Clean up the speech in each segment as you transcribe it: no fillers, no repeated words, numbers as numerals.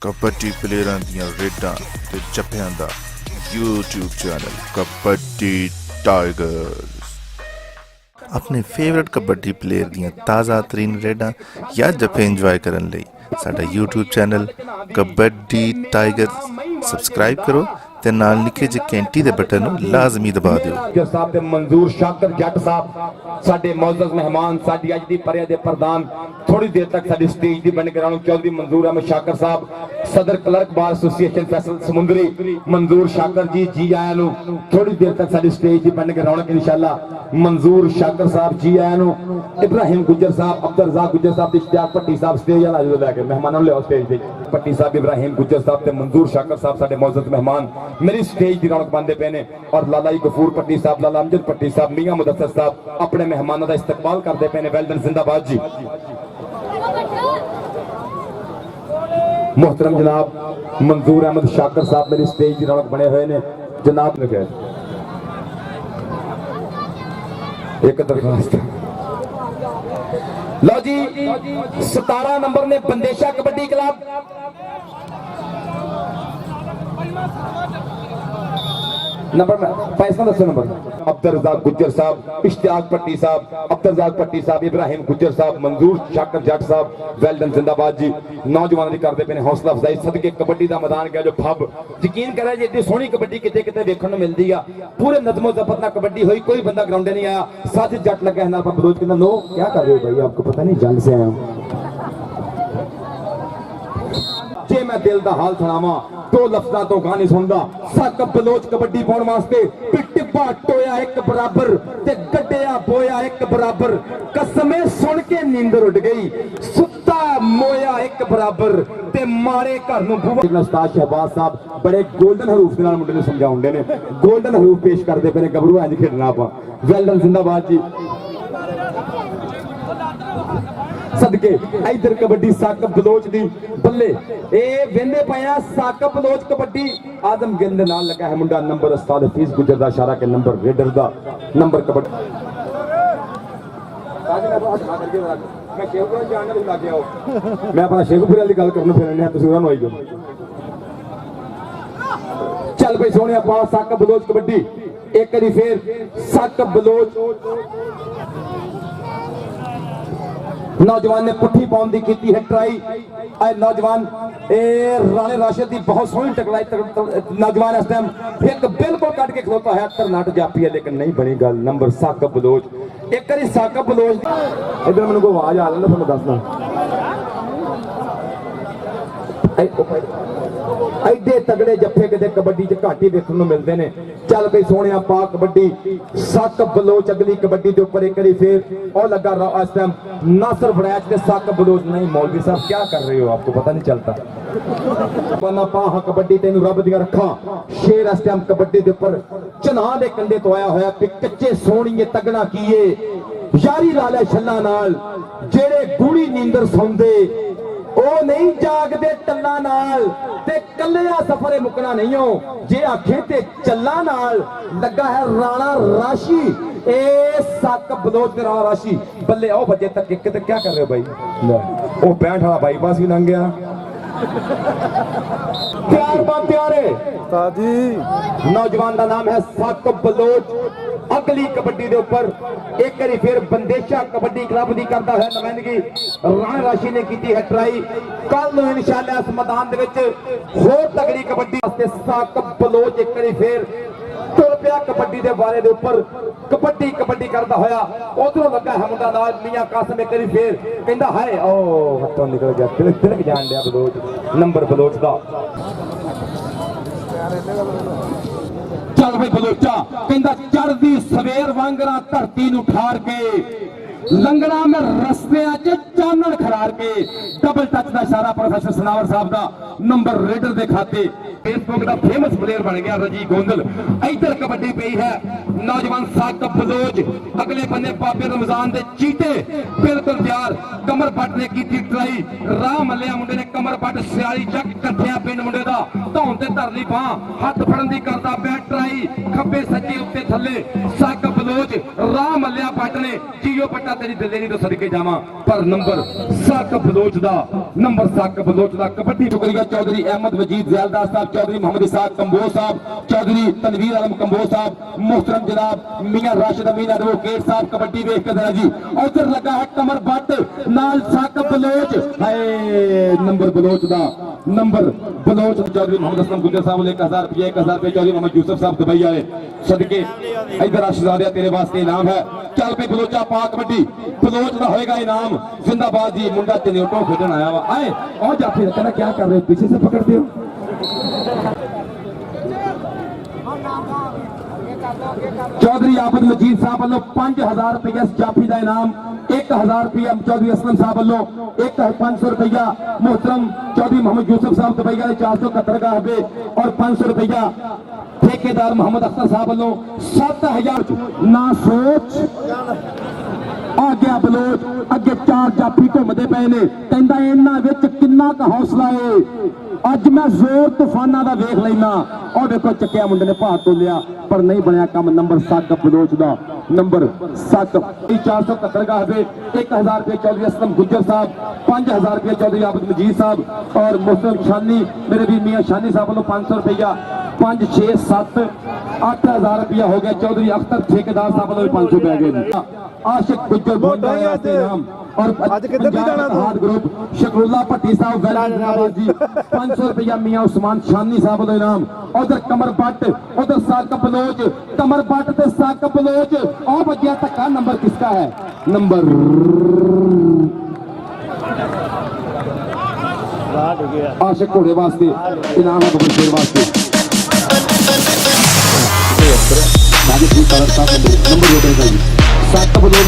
कबड्डी प्लेयरां दियां रेडां ते जफ्फियां दा YouTube चैनल कबड्डी टाइगर्स। अपने फेवरेट कबड्डी प्लेयर दियां ताज़ा तरीन रेडां या जफ्फे इंजॉय करन लई साडा YouTube channel kabaddi tigers subscribe करो ते नाल निके जे घंटी दे बटन नूं लाजमी दबा दिओ। साहब ते मंजूर शाकर जट साहब साडे मौजूद मेहमान साडी अज दी परिया दे प्रधान थोड़ी देर तक साडी स्टेज दी बन कराणो चौधरी मंजूर अहमद शाकर साहब सदर क्लर्क बार एसोसिएशन फैसल समुंदरी मंजूर शाकर जी आया नु थोड़ी देर तक साडी स्टेज दी बन कराणो इंशाल्लाह मंजूर शाकर साहब जी आया नु इब्राहिम गुज्जर साहब अब्दुल रज़ाक गुज्जर साहब इश्तियाक भट्टी साहब स्टेज वाला जो लेके मेहमानों ले स्टेज पे भट्टी साहब इब्राहिम गुज्जर साहब ते मंजूर शाकर साहब साडे मौजूद मेहमान मेरी स्टेज की रौनक बनते पे ने और लाला जी गफूर भट्टी साहब लाला अमजद भट्टी साहब मियां मुदस्सर साहब अपने मेहमानों का इस्तकबाल करते पे ने। वेलडन जिंदाबाद जी। मोहतरम जनाब मंजूर अहमद शाकर साहब मेरी स्टेज की रौनक बने हुए ने जनाब ने एक दरखास्त लो जी 17 नंबर ने बंदेशा कबड्डी क्लब नंबर पैसा दसो नंबर अब्दुल रज़ाक गुज्जर साहब इश्तियाक भट्टी साहब अब्दुल रज़ाक भट्टी साहब इब्राहिम गुज्जर साहब मंजूर शाकर जट साहब वेलडन जिंदाबाद जी। नौजवानों की करते पे हौसला अफजाई सदके कबड्डी का मैदान गया जो फब यकीन करें जी इतनी सोहनी कबड्डी किते किते देखने मिलती है पूरे नज़मो ज़ब्त नाल कबड्डी हुई कोई बंदा ग्राउंडे नहीं आया सच जट लगा है बलोच के नो क्या कर रहे हो भाई आपको पता नहीं जंग से आया जे मैं दिल का हाल सुनावा दो लफ्ज़ां तो गाने सुनदा साकब बलोच कबड्डी पाउण वास्ते टिब्बा टोया एक बराबर ते गड्डिया बोया एक बराबर कसमे सुन के नींदर उड़ गई सुत्ता मोया एक बराबर ते मारे घर नूं बुआ। उस्ताद शहबाज साहब बड़े गोल्डन हरूफ दे नाल मुंडे नूं समझाउंदे ने गोल्डन हरूफ पेश करदे पे ने गबरू इंज खेडना आपां। वेलडन जिंदाबाद जी। सदके इधर कबड्डी साकब बलोच दी बल्ले ए वेंदे पया साकब बलोच कबड्डी आदम गिंद नाल लगा है मुंडा नंबर उस्ताद हफीज गुजर दा इशारा के नंबर रेडर दा नंबर कबड्डी मैं शेखपुरा जाने लग गया मैं अपना शेखपुरे वाली गल करने फिरने तुसीं उन्हां नूं आई जाओ चल भाई सोहणिया पा साकब बलोच कबड्डी एक बारी फिर साकब बलोच नौजवान ने पुट्ठी पाउन दी कीती है ट्राई आए नौजवान ए राणे राशिद दी बहुत सोहनी टकराई नौजवान इस टाइम एक बिल्कुल कट के खलोता है तरनाट जापी है लेकिन नहीं बनी गल नंबर साकब बलोच एक बारी साकब बलोच इधर मैनूं कोई आवाज आ लैंदा तुहानूं दसदा एडे तगड़े जफ्फे किते कबड्डी च घाटी देखने को मिलते हैं। चल भाई सोहणिया पा कबड्डी साकब बलोच अगली कबड्डी के ऊपर एक बारी फिर और लगा रहा इस टाइम नासर बड़ैच के साकब बलोच नहीं मौलवी साहब क्या कर रहे हो आपको पता नहीं चलता पन्ना पा हाँ कबड्डी तेन रब दिया रखा शेर इस टाइम कबड्डी के ऊपर चना के कंधे तो आया होया कच्चे सोहणीए तगड़ा कीए यारी ला लै छल्ला नाल जेड़े गूढ़ी नींदर सौंदे ओ नहीं जागदे टल्ला नाल ते कल्लिया सफरे मुकना नहीं हो जे आखे ते चल्ला नाल लगा है राणा राशि ए साकब बलोच ते राणा राशि बल्ले आओ बजे तक एक ते क्या कर रहे हो भाई ओ 65 वाला बाईपास भी लंघ गया प्यार बा प्यारे ताजी नौजवान का नाम है साकब बलोच अगली कबड्डी के ऊपर एक बार फिर बंदेशा कबड्डी क्लब की करता है नुमाइंदगी राणा राशि ने की है ट्राई कल इंशाअल्लाह इस मैदान होर तगड़ी कबड्डी साकब बलोच एक बार फिर तुर पिया कबड्डी के बारे के ऊपर कबड्डी कबड्डी करता होया उधरों लगा है मुंडा नाल मियां कासिम एक बार फिर कहंदा है ओ हथों निकल गया तिलक जान लिया बलोच नंबर बलोच दा चल भाई बलोचा कहंदा चढ़दी सवेर वांगरा धरती नूं ठार के लंगड़ा में रस्ते चानन खरार के डबल टच का इशारा प्रोफेसर सनावर साहब का नंबर रेडर के खाते फेसबुक का फेमस प्लेयर बन गया रजी गोंदल। इधर कबड्डी पई है नौजवान साकब बलोच अगले बन्ने बाबे रमजान के चीटे बिल्कुल तैयार कमर पट ने की ट्राई राह मलिया मुंडे ने कमर पट सियाली जग कट्ठिया पिंड मुंडे का धौन से धरली बां हाथ फड़न की करता बैट ट्राई खब्बे सज्जे उत्ते थले साकब बलोच राह मलिया पट ने जियो पट्टा तेरी दिलेरी तो सदके जावा पर नंबर साक बलोच दा कबड्डी शुक्रिया चौधरी अहमद वजीद जैलदार साहब, चौधरी मोहम्मद इसाक कंबोज साहब, चौधरी तनवीर आलम कंबोज साहब, मोहतरम जनाब मियां राशिद अमीन एडवोकेट साहब कबड्डी वेख के जरा जी। उधर लगा है कमर बट नाल साक बलोच है नंबर बलोच चौधरी मोहम्मद असलम गुजर साहब 1000 रुपये चौधरी मोहम्मद यूसुफ साहब दुबई आए सदके इधर आशीर्वाद तेरे वास्ते इनाम है। चल पे बलोचा पा कबड्डी बलोच का होएगा इनाम जिंदाबाद जी। मुंडा चनेटो खेडन आया वा आए और जाफी कहना क्या कर रहे हो पीछे से पकड़ते हो। चौधरी आबद मजीद साहब वालों 5000 रुपया जाफी का इनाम, 1000 रुपया चौधरी असलम साहब वालों 500 रुपया मोहतरम चौधरी मोहम्मद यूसुफ साहब दुबई वाले 471 का हबे और 500 रुपया ठेकेदार मोहम्मद अख्तर साहब वालों 7000 ना सोच आ गया बलोच अगे 4 जाफी घूमते पे ने कहता इन्हां विच किन्ना क हौसला है अज मैं जोर तूफाना का वेख लेना। और देखो चक्या मुंडे ने भार तो लिया पर नहीं बनया काम। नंबर 7 बलोच का नंबर 7 471 का हबे 1000 रुपये चौधरी असलम गुज्जर साहब, 5000 रुपये चौधरी आबद मजीद साहब और मोहतरम शानी मेरे भी मियाँ शानी साहब वालों 500 रुपया 5 6 7 8000 रुपया हो गया। चौधरी अख्तर ठेकेदार साहब वालों 500 रुपया गए। आशिक गुज्जर नाम और पंजाब ग्रुप शकरुल्ला भट्टी साहब जी 500 रुपया मियाँ उस्मान शानी साहब वालों इनाम। उधर कमर बट उधर साक बलोच कमर बट ते साक बलोच और बजिया धक्का नंबर किसका है नंबर आशिक घोड़े वास्ते इनाम है बबल शेर वास्ते नंबर सात बलोच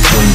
Company